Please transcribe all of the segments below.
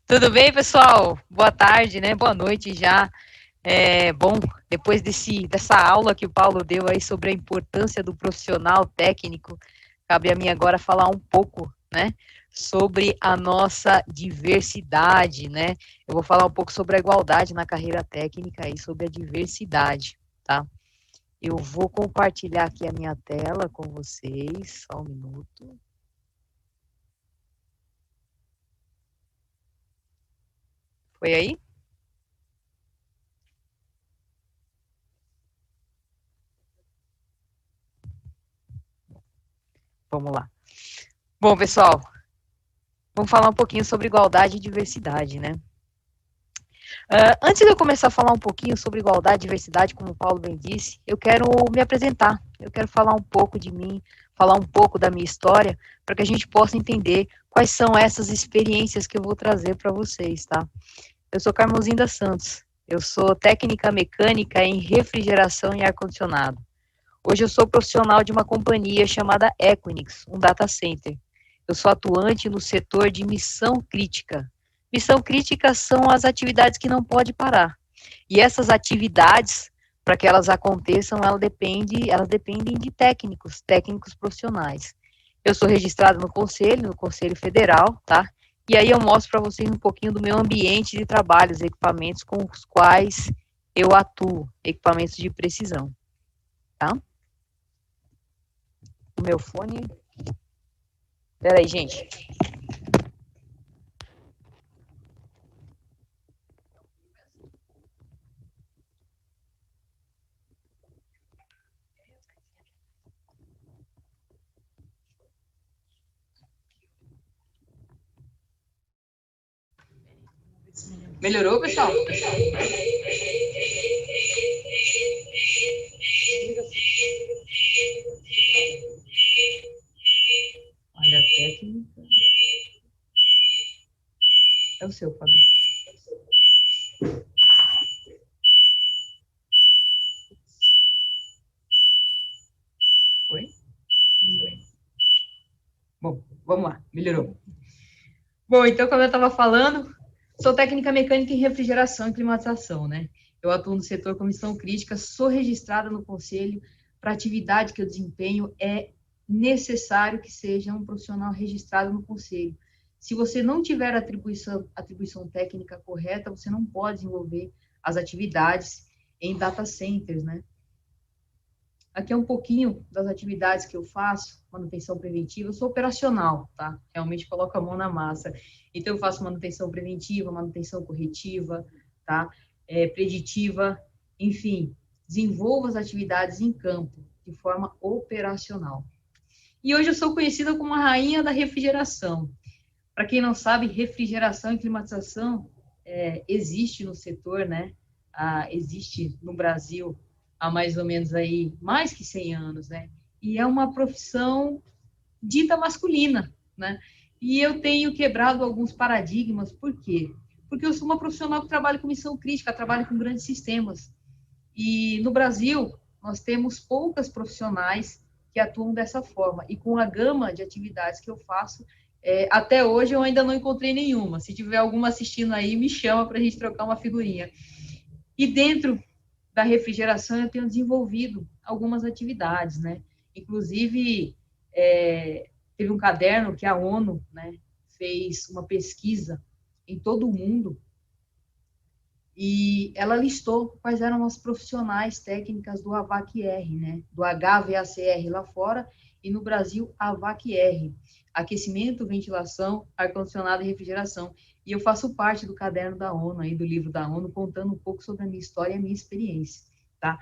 Tudo bem, pessoal? Boa tarde, né? Boa noite já. Bom, depois dessa aula que o Paulo deu aí sobre a importância do profissional técnico, cabe a mim agora falar um pouco, né, sobre a nossa diversidade, né? Eu vou falar um pouco sobre a igualdade na carreira técnica e sobre a diversidade, tá? Eu vou compartilhar aqui a minha tela com vocês, só um minuto. Foi aí? Vamos lá. Bom, pessoal, vamos falar um pouquinho sobre igualdade e diversidade, né? Antes de eu começar a falar um pouquinho sobre igualdade e diversidade, como o Paulo bem disse, eu quero me apresentar, eu quero falar um pouco de mim, falar um pouco da minha história, para que a gente possa entender quais são essas experiências que eu vou trazer para vocês, tá? Eu sou Carmozinda Santos, eu sou técnica mecânica em refrigeração e ar-condicionado. Hoje eu sou profissional de uma companhia chamada Equinix, um data center. Eu sou atuante no setor de missão crítica. Missão crítica são as atividades que não pode parar. E essas atividades, para que elas aconteçam, elas dependem de técnicos profissionais. Eu sou registrado no Conselho Federal, tá? E aí eu mostro para vocês um pouquinho do meu ambiente de trabalho, os equipamentos com os quais eu atuo, equipamentos de precisão, tá? O meu fone. Peraí, gente. Melhorou, pessoal? Olha a técnica. É o seu, Fabi. Foi? Bom, vamos lá. Melhorou. Bom, então, como eu estava falando, sou técnica mecânica em refrigeração e climatização, né? Eu atuo no setor comissão crítica, sou registrada no conselho. Para a atividade que eu desempenho, é necessário que seja um profissional registrado no conselho. Se você não tiver a atribuição técnica correta, você não pode desenvolver as atividades em data centers, né? Aqui é um pouquinho das atividades que eu faço, manutenção preventiva. Eu sou operacional, tá? Realmente coloco a mão na massa. Então, eu faço manutenção preventiva, manutenção corretiva, tá? Preditiva, enfim, desenvolvo as atividades em campo, de forma operacional. E hoje eu sou conhecida como a rainha da refrigeração. Para quem não sabe, refrigeração e climatização existe no setor, né? Existe no Brasil há mais ou menos aí mais que 100 anos, né? E é uma profissão dita masculina, né? E eu tenho quebrado alguns paradigmas, por quê? Porque eu sou uma profissional que trabalha com missão crítica, trabalho com grandes sistemas. E no Brasil, nós temos poucas profissionais que atuam dessa forma. E com a gama de atividades que eu faço, até hoje eu ainda não encontrei nenhuma. Se tiver alguma assistindo aí, me chama para a gente trocar uma figurinha. E dentro da refrigeração, eu tenho desenvolvido algumas atividades, né? Inclusive, teve um caderno que a ONU, né, fez uma pesquisa em todo o mundo e ela listou quais eram as profissionais técnicas do AVAC-R, né? Do HVACR lá fora e no Brasil, AVAC-R. Aquecimento, ventilação, ar-condicionado e refrigeração. E eu faço parte do caderno da ONU, aí, do livro da ONU, contando um pouco sobre a minha história e a minha experiência, tá?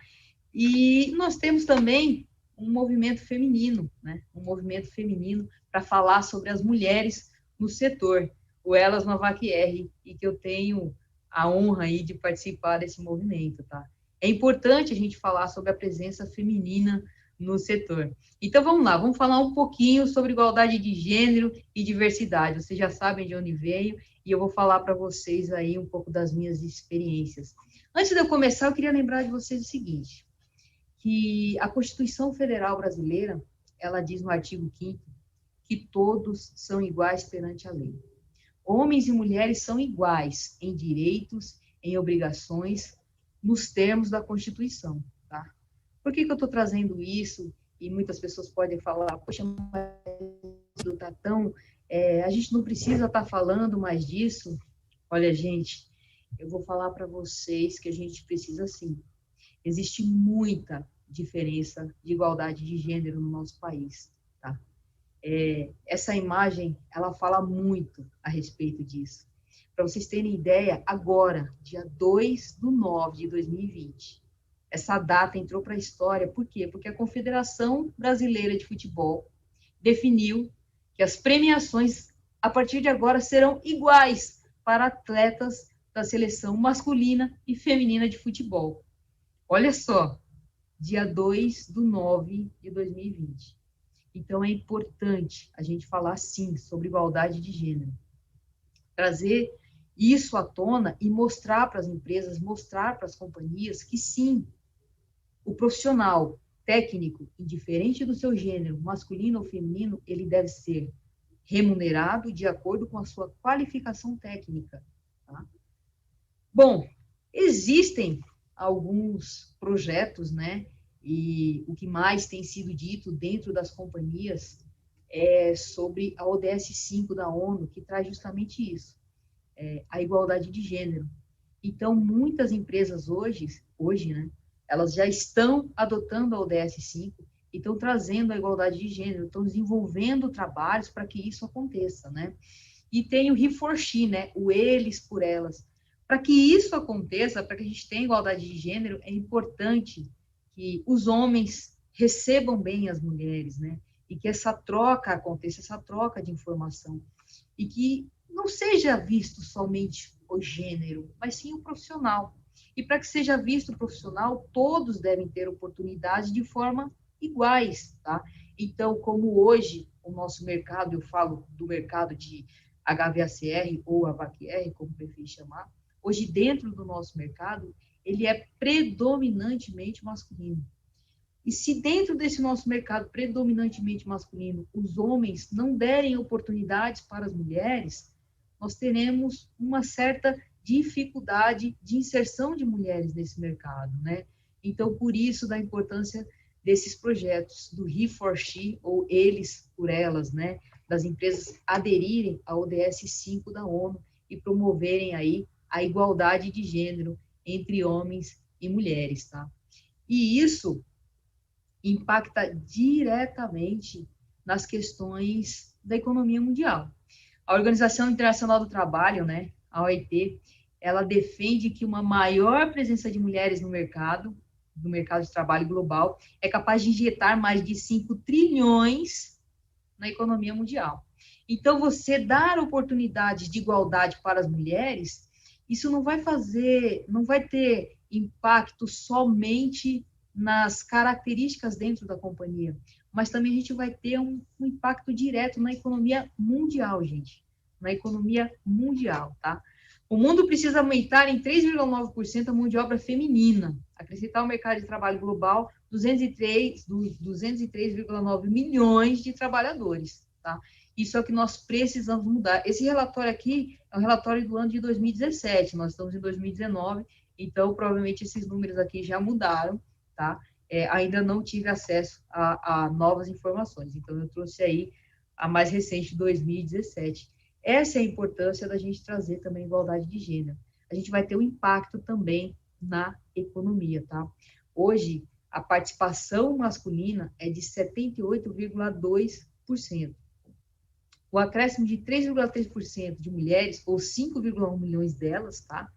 E nós temos também um movimento feminino, né? Um movimento feminino para falar sobre as mulheres no setor, o Elas no AVAC-R, e que eu tenho a honra aí de participar desse movimento, tá? É importante a gente falar sobre a presença feminina no setor. Então, vamos lá, vamos falar um pouquinho sobre igualdade de gênero e diversidade. Vocês já sabem de onde veio e eu vou falar para vocês aí um pouco das minhas experiências. Antes de eu começar, eu queria lembrar de vocês o seguinte, que a Constituição Federal Brasileira, ela diz no artigo 5º que todos são iguais perante a lei. Homens e mulheres são iguais em direitos, em obrigações, nos termos da Constituição, tá? Por que eu estou trazendo isso? E muitas pessoas podem falar, poxa, mas tá tão... a gente não precisa estar falando mais disso. Olha, gente, eu vou falar para vocês que a gente precisa sim. Existe muita diferença de igualdade de gênero no nosso país, tá? Essa imagem, ela fala muito a respeito disso. Para vocês terem ideia, agora, dia 2/9/2020, essa data entrou para a história, por quê? Porque a Confederação Brasileira de Futebol definiu que as premiações, a partir de agora, serão iguais para atletas da seleção masculina e feminina de futebol. Olha só, dia 2/9/2020. Então, é importante a gente falar, sim, sobre igualdade de gênero. Trazer isso à tona e mostrar para as empresas, mostrar para as companhias que, sim, o profissional técnico, indiferente do seu gênero, masculino ou feminino, ele deve ser remunerado de acordo com a sua qualificação técnica. Tá? Bom, existem alguns projetos, né? E o que mais tem sido dito dentro das companhias é sobre a ODS 5 da ONU, que traz justamente isso, a igualdade de gênero. Então, muitas empresas hoje, né, elas já estão adotando a ODS 5 e estão trazendo a igualdade de gênero, estão desenvolvendo trabalhos para que isso aconteça, né? E tem o He4She, né, o eles por elas. Para que isso aconteça, para que a gente tenha igualdade de gênero, é importante que os homens recebam bem as mulheres, né? E que essa troca aconteça, essa troca de informação. E que não seja visto somente o gênero, mas sim o profissional. E para que seja visto o profissional, todos devem ter oportunidades de forma iguais, tá? Então, como hoje o nosso mercado, eu falo do mercado de HVACR ou AVACR, como prefere chamar, hoje dentro do nosso mercado, ele é predominantemente masculino. E se dentro desse nosso mercado predominantemente masculino, os homens não derem oportunidades para as mulheres, nós teremos uma certa dificuldade de inserção de mulheres nesse mercado, né? Então, por isso, da importância desses projetos, do He4She, ou eles por elas, né? Das empresas aderirem ao ODS 5 da ONU e promoverem aí a igualdade de gênero entre homens e mulheres, tá? E isso impacta diretamente nas questões da economia mundial. A Organização Internacional do Trabalho, né, a OIT, ela defende que uma maior presença de mulheres no mercado de trabalho global, é capaz de injetar mais de 5 trilhões na economia mundial. Então, você dar oportunidades de igualdade para as mulheres, isso não vai ter impacto somente nas características dentro da companhia, mas também a gente vai ter um impacto direto na economia mundial, gente. Na economia mundial, tá? O mundo precisa aumentar em 3,9% a mão de obra feminina, acrescentar o mercado de trabalho global 203,9 milhões de trabalhadores, tá? Isso é o que nós precisamos mudar. Esse relatório aqui é um relatório do ano de 2017, nós estamos em 2019, então provavelmente esses números aqui já mudaram, tá? Ainda não tive acesso a novas informações, então eu trouxe aí a mais recente, 2017. Essa é a importância da gente trazer também igualdade de gênero. A gente vai ter um impacto também na economia, tá? Hoje, a participação masculina é de 78,2%. O acréscimo de 3,3% de mulheres, ou 5,1 milhões delas, tá?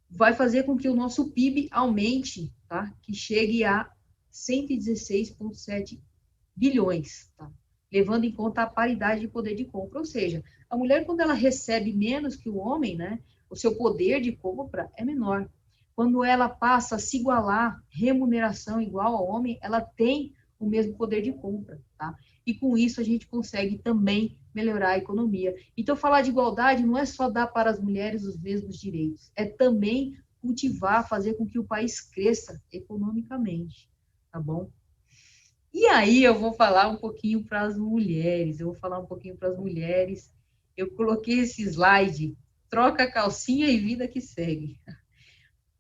Vai fazer com que o nosso PIB aumente, tá? Que chegue a 116,7 bilhões, tá? Levando em conta a paridade de poder de compra, ou seja, a mulher, quando ela recebe menos que o homem, né, o seu poder de compra é menor. Quando ela passa a se igualar, remuneração igual ao homem, ela tem o mesmo poder de compra, tá? E com isso a gente consegue também melhorar a economia. Então, falar de igualdade não é só dar para as mulheres os mesmos direitos, é também cultivar, fazer com que o país cresça economicamente, tá bom? E aí eu vou falar um pouquinho para as mulheres, Eu coloquei esse slide, troca a calcinha e vida que segue.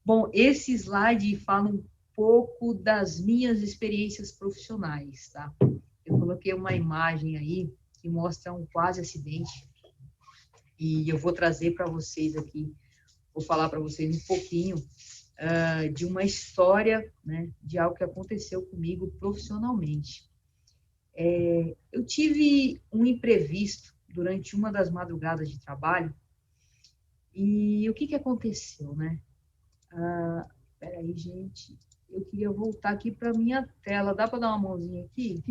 Bom, esse slide fala um pouco das minhas experiências profissionais, tá? Eu coloquei uma imagem aí que mostra um quase acidente e eu vou trazer para vocês aqui, vou falar para vocês um pouquinho de uma história, né, de algo que aconteceu comigo profissionalmente. Eu tive um imprevisto durante uma das madrugadas de trabalho e o que que aconteceu, né? Peraí, gente, eu queria voltar aqui para minha tela. Dá para dar uma mãozinha aqui?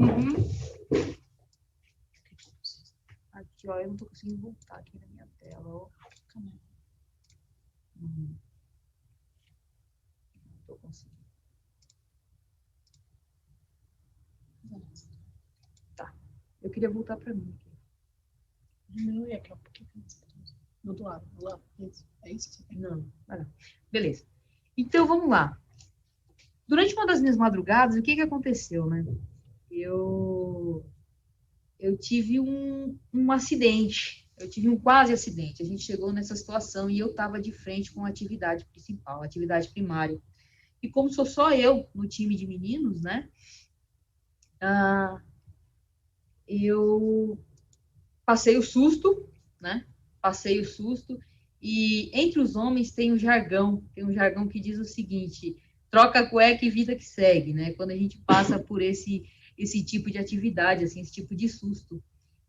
Aqui, ó, eu não estou conseguindo voltar aqui na minha tela, ó. Não estou conseguindo. Tá. Eu queria voltar para mim. Diminui aqui um pouquinho. Do outro lado. Lá. Isso. É isso que você tem? Não, vai lá. Beleza. Então, vamos lá. Durante uma das minhas madrugadas, o que que aconteceu, né? Eu tive um acidente. Eu tive um quase acidente. A gente chegou nessa situação e eu estava de frente com a atividade principal, a atividade primária. E como sou só eu no time de meninos, né? Eu passei o susto, né? Passei o susto. E entre os homens tem um jargão que diz o seguinte: troca a cueca e vida que segue, né? Quando a gente passa por esse tipo de atividade, assim, esse tipo de susto.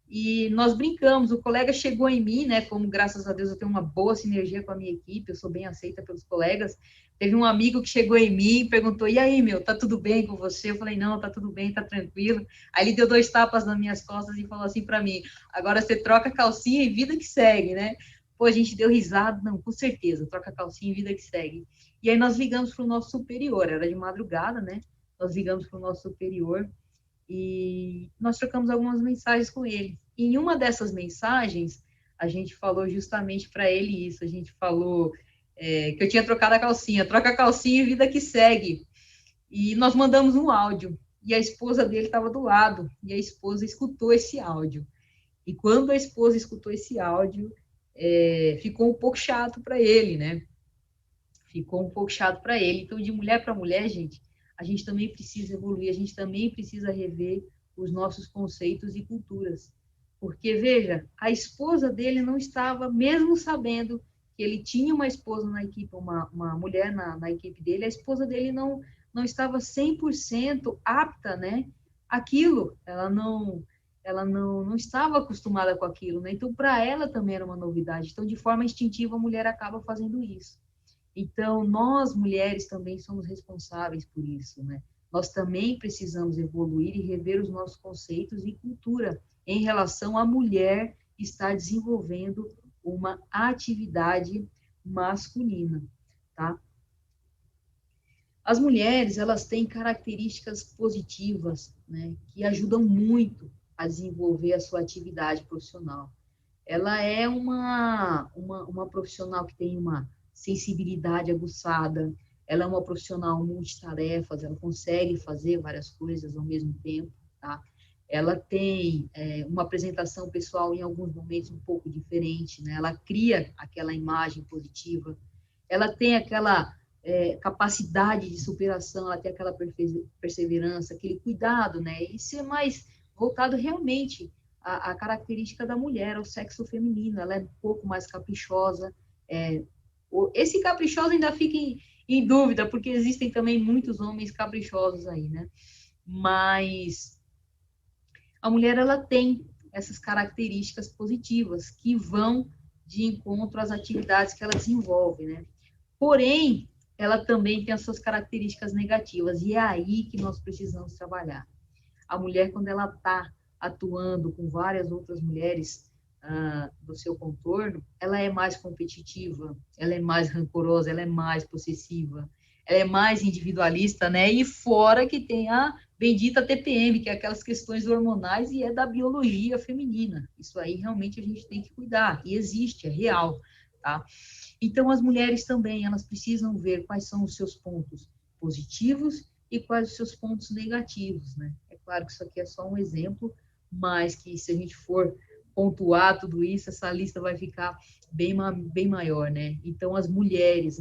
E nós brincamos, o colega chegou em mim, né? Como graças a Deus eu tenho uma boa sinergia com a minha equipe, eu sou bem aceita pelos colegas. Teve um amigo que chegou em mim e perguntou: e aí, meu, tá tudo bem com você? Eu falei: não, tá tudo bem, tá tranquilo. Aí ele deu 2 tapas nas minhas costas e falou assim para mim: agora você troca a calcinha e vida que segue, né? Pô, a gente deu risada, não, com certeza, troca a calcinha e vida que segue. E aí nós ligamos para o nosso superior, era de madrugada, né? Nós ligamos para o nosso superior e nós trocamos algumas mensagens com ele. E em uma dessas mensagens, a gente falou justamente para ele isso. A gente falou que eu tinha trocado a calcinha, troca a calcinha e vida que segue. E nós mandamos um áudio. E a esposa dele estava do lado. E a esposa escutou esse áudio. E quando a esposa escutou esse áudio, ficou um pouco chato para ele, né? Ficou um pouco chato para ele. Então, de mulher para mulher, gente, a gente também precisa evoluir, a gente também precisa rever os nossos conceitos e culturas. Porque, veja, a esposa dele não estava, mesmo sabendo que ele tinha uma esposa na equipe, uma mulher na equipe dele, a esposa dele não estava 100% apta, né? Aquilo, ela não estava acostumada com aquilo, né? Então, para ela também era uma novidade. Então, de forma instintiva, a mulher acaba fazendo isso. Então, nós mulheres também somos responsáveis por isso, né? Nós também precisamos evoluir e rever os nossos conceitos e cultura em relação à mulher estar desenvolvendo uma atividade masculina, tá? As mulheres, elas têm características positivas, né, que ajudam muito a desenvolver a sua atividade profissional. Ela é uma profissional que tem uma sensibilidade aguçada, ela é uma profissional multitarefas, ela consegue fazer várias coisas ao mesmo tempo, tá? Ela tem uma apresentação pessoal em alguns momentos um pouco diferente, né? Ela cria aquela imagem positiva, ela tem aquela capacidade de superação, ela tem aquela perseverança, aquele cuidado, né? Isso é mais voltado realmente a característica da mulher, o sexo feminino, ela é um pouco mais caprichosa. Esse caprichoso ainda fica em dúvida, porque existem também muitos homens caprichosos aí, né? Mas a mulher, ela tem essas características positivas que vão de encontro às atividades que ela desenvolve, né? Porém, ela também tem as suas características negativas, e é aí que nós precisamos trabalhar. A mulher, quando ela está atuando com várias outras mulheres do seu contorno, ela é mais competitiva, ela é mais rancorosa, ela é mais possessiva, ela é mais individualista, né? E fora que tem a bendita TPM, que é aquelas questões hormonais e é da biologia feminina. Isso aí realmente a gente tem que cuidar, e existe, é real, tá? Então, as mulheres também, elas precisam ver quais são os seus pontos positivos e quais os seus pontos negativos, né? É Claro que isso aqui é só um exemplo, mas que se a gente for pontuar tudo isso, essa lista vai ficar bem maior, né? Então, as mulheres,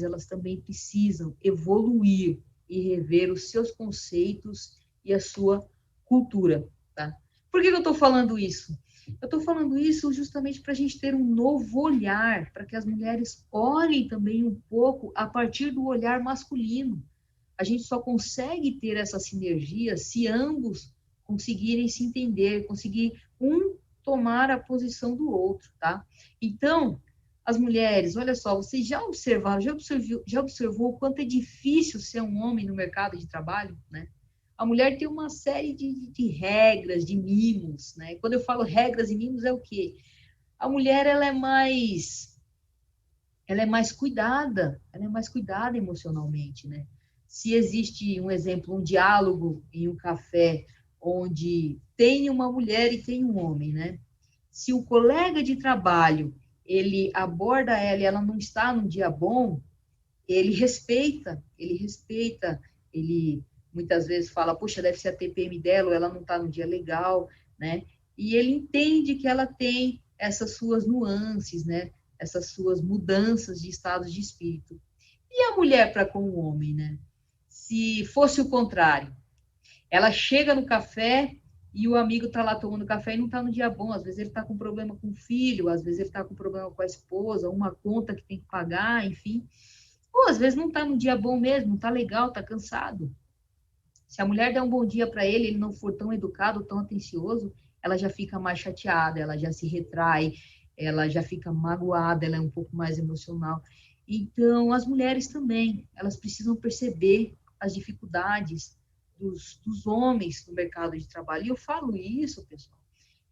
elas também precisam evoluir e rever os seus conceitos e a sua cultura, tá? Por que eu estou falando isso? Eu estou falando isso justamente para a gente ter um novo olhar, para que as mulheres olhem também um pouco a partir do olhar masculino. A gente só consegue ter essa sinergia se ambos conseguirem se entender, conseguir um tomar a posição do outro, tá? Então, as mulheres, olha só, vocês já observaram, já observou o quanto é difícil ser um homem no mercado de trabalho, né? A mulher tem uma série de regras, de mimos, né? Quando eu falo regras e mimos, é o quê? A mulher, ela é mais cuidada emocionalmente, né? Se existe um exemplo, um diálogo em um café onde tem uma mulher e tem um homem, né? Se o colega de trabalho, ele aborda ela e ela não está num dia bom, ele respeita, ele muitas vezes fala, puxa, deve ser a TPM dela, ou ela não está no dia legal, né? E ele entende que ela tem essas suas nuances, né? Essas suas mudanças de estados de espírito. E a mulher para com o homem, né? Se fosse o contrário, ela chega no café e o amigo está lá tomando café e não está no dia bom. Às vezes ele está com problema com o filho, às vezes ele está com problema com a esposa, uma conta que tem que pagar, enfim. Ou às vezes não está no dia bom mesmo, não está legal, está cansado. Se a mulher der um bom dia para ele, ele não for tão educado, tão atencioso, ela já fica mais chateada, ela já se retrai, ela já fica magoada, ela é um pouco mais emocional. Então, as mulheres também, elas precisam perceber as dificuldades dos homens no mercado de trabalho. E eu falo isso, pessoal,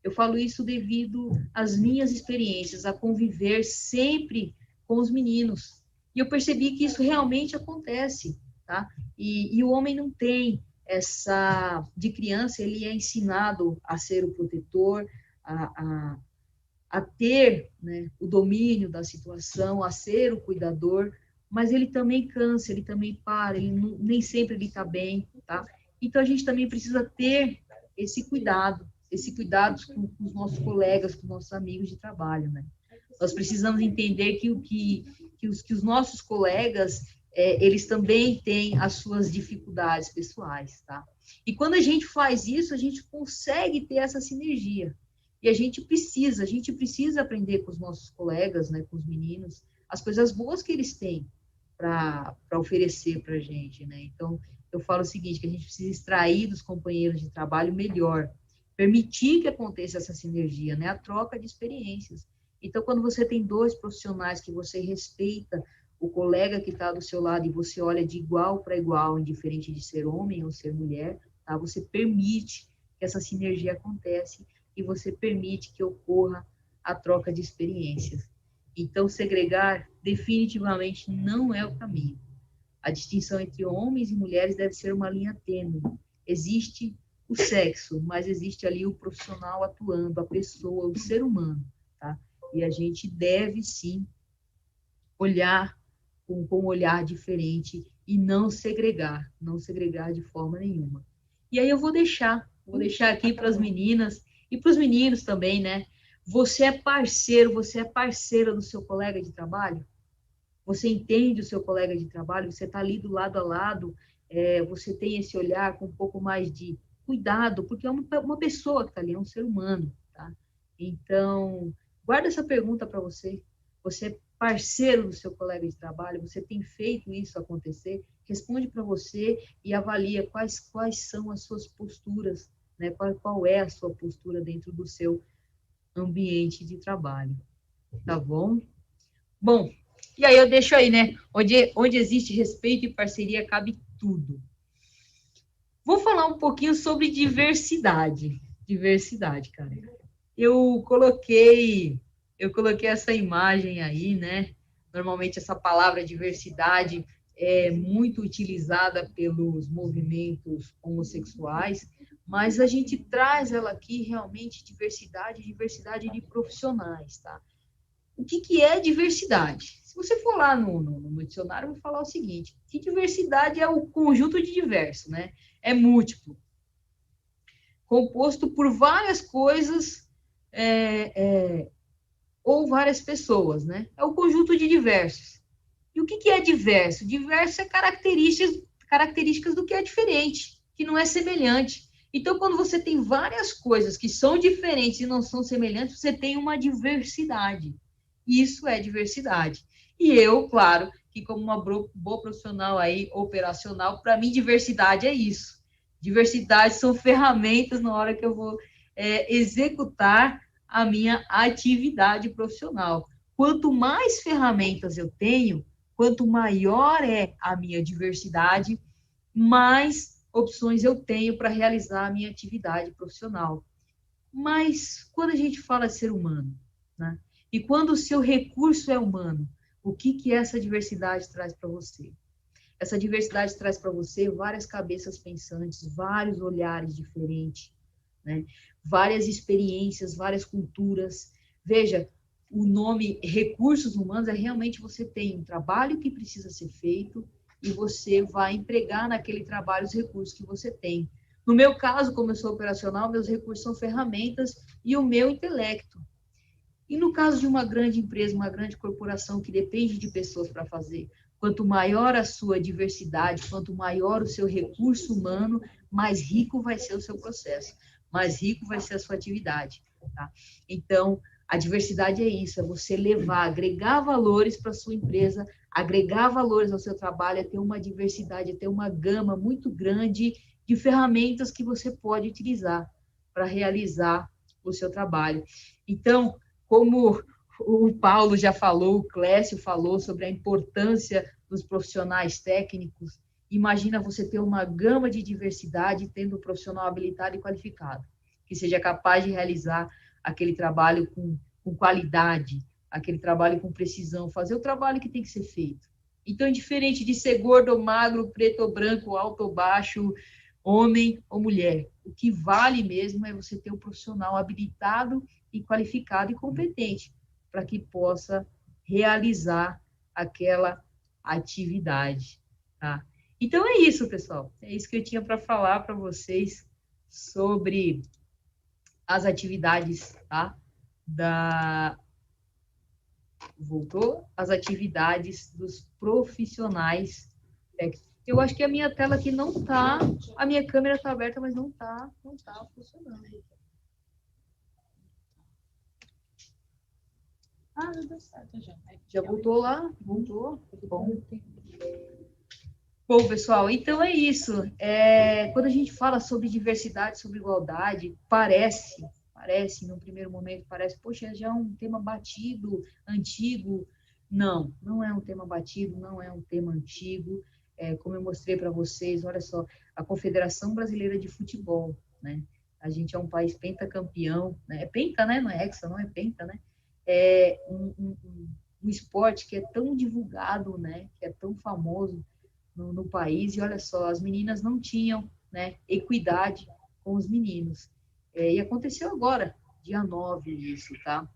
eu falo isso devido às minhas experiências, a conviver sempre com os meninos. E eu percebi que isso realmente acontece, tá? E o homem não tem de criança, ele é ensinado a ser o protetor, a ter, né, o domínio da situação, a ser o cuidador, mas ele também cansa, ele também para, nem sempre ele está bem, tá? Então, a gente também precisa ter esse cuidado com os nossos colegas, com os nossos amigos de trabalho, né? Nós precisamos entender que os nossos colegas, eles também têm as suas dificuldades pessoais, tá? E quando a gente faz isso, a gente consegue ter essa sinergia. E a gente precisa aprender com os nossos colegas, né, com os meninos, as coisas boas que eles têm para oferecer para a gente, né? Então, eu falo o seguinte, que a gente precisa extrair dos companheiros de trabalho melhor, permitir que aconteça essa sinergia, né? A troca de experiências. Então, quando você tem dois profissionais que você respeita o colega que está do seu lado e você olha de igual para igual, indiferente de ser homem ou ser mulher, tá? Você permite que essa sinergia aconteça e você permite que ocorra a troca de experiências. Então, segregar definitivamente não é o caminho. A distinção entre homens e mulheres deve ser uma linha tênue. Existe o sexo, mas existe ali o profissional atuando, a pessoa, o ser humano, tá? E a gente deve, sim, olhar com um olhar diferente e não segregar de forma nenhuma. E aí eu vou deixar aqui para as meninas e para os meninos também, né? Você é parceira do seu colega de trabalho? Você entende o seu colega de trabalho? Você está ali do lado a lado? Você tem esse olhar com um pouco mais de cuidado, porque é uma pessoa que está ali, é um ser humano, tá? Então, guarda essa pergunta para você. Você é parceiro do seu colega de trabalho? Você tem feito isso acontecer? Responde para você e avalia quais são as suas posturas, né? Qual é a sua postura dentro do seu ambiente de trabalho, tá bom? Bom, e aí eu deixo aí, né? Onde existe respeito e parceria, cabe tudo. Vou falar um pouquinho sobre diversidade. Diversidade, cara. Eu coloquei essa imagem aí, né? Normalmente essa palavra diversidade é muito utilizada pelos movimentos homossexuais, mas a gente traz ela aqui realmente diversidade de profissionais, tá? O que é diversidade? Se você for lá no dicionário, eu vou falar o seguinte, que diversidade é o conjunto de diverso, né? É múltiplo. composto por várias coisas ou várias pessoas, né? É o conjunto de diversos. E o que é diverso? Diverso é características do que é diferente, que não é semelhante. Então, quando você tem várias coisas que são diferentes e não são semelhantes, você tem uma diversidade. Isso é diversidade. E eu, claro, que como uma boa profissional aí, operacional, para mim, diversidade é isso. Diversidade são ferramentas na hora que eu vou executar a minha atividade profissional. Quanto mais ferramentas eu tenho, quanto maior é a minha diversidade, mais opções eu tenho para realizar a minha atividade profissional. Mas quando a gente fala de ser humano, né? E quando o seu recurso é humano, o que essa diversidade traz para você? Essa diversidade traz para você várias cabeças pensantes, vários olhares diferentes, né? Várias experiências, várias culturas. Veja, o nome recursos humanos é realmente você tem um trabalho que precisa ser feito e você vai empregar naquele trabalho os recursos que você tem. No meu caso, como eu sou operacional, meus recursos são ferramentas e o meu intelecto. E no caso de uma grande empresa, uma grande corporação que depende de pessoas para fazer, quanto maior a sua diversidade, quanto maior o seu recurso humano, mais rico vai ser o seu processo, mais rico vai ser a sua atividade. Tá? Então, a diversidade é isso, é você levar, agregar valores para a sua empresa, agregar valores ao seu trabalho, é ter uma diversidade, é ter uma gama muito grande de ferramentas que você pode utilizar para realizar o seu trabalho. Então, como o Paulo já falou, o Clécio falou sobre a importância dos profissionais técnicos, imagina você ter uma gama de diversidade tendo um profissional habilitado e qualificado, que seja capaz de realizar aquele trabalho com qualidade, aquele trabalho com precisão, fazer o trabalho que tem que ser feito. Então, diferente de ser gordo ou magro, preto ou branco, alto ou baixo, homem ou mulher, o que vale mesmo é você ter um profissional habilitado e qualificado e competente para que possa realizar aquela atividade, tá? Então é isso, pessoal. É isso que eu tinha para falar para vocês sobre as atividades, tá? Voltou? As atividades dos profissionais técnicos. Eu acho que a minha tela aqui não tá, a minha câmera está aberta, mas não tá funcionando. Ah, deu certo já. Já voltou lá? Voltou? Bom. Bom, pessoal, então é isso. Quando a gente fala sobre diversidade, sobre igualdade, parece, no primeiro momento, parece, poxa, já é um tema batido, antigo. Não, não é um tema batido, não é um tema antigo. Como eu mostrei para vocês, olha só, a Confederação Brasileira de Futebol, né? A gente é um país pentacampeão, né? É penta, né? Não é hexa, não é penta, né? É um esporte que é tão divulgado, né? Que é tão famoso no país, e olha só, as meninas não tinham, né, equidade com os meninos. E aconteceu agora, dia 9, isso, tá?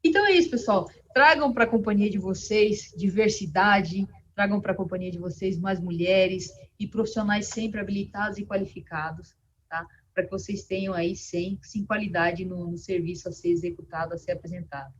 Então é isso, pessoal. Tragam para a companhia de vocês diversidade, tragam para a companhia de vocês mais mulheres e profissionais sempre habilitados e qualificados, tá? Para que vocês tenham aí, sim, qualidade no serviço a ser executado, a ser apresentado.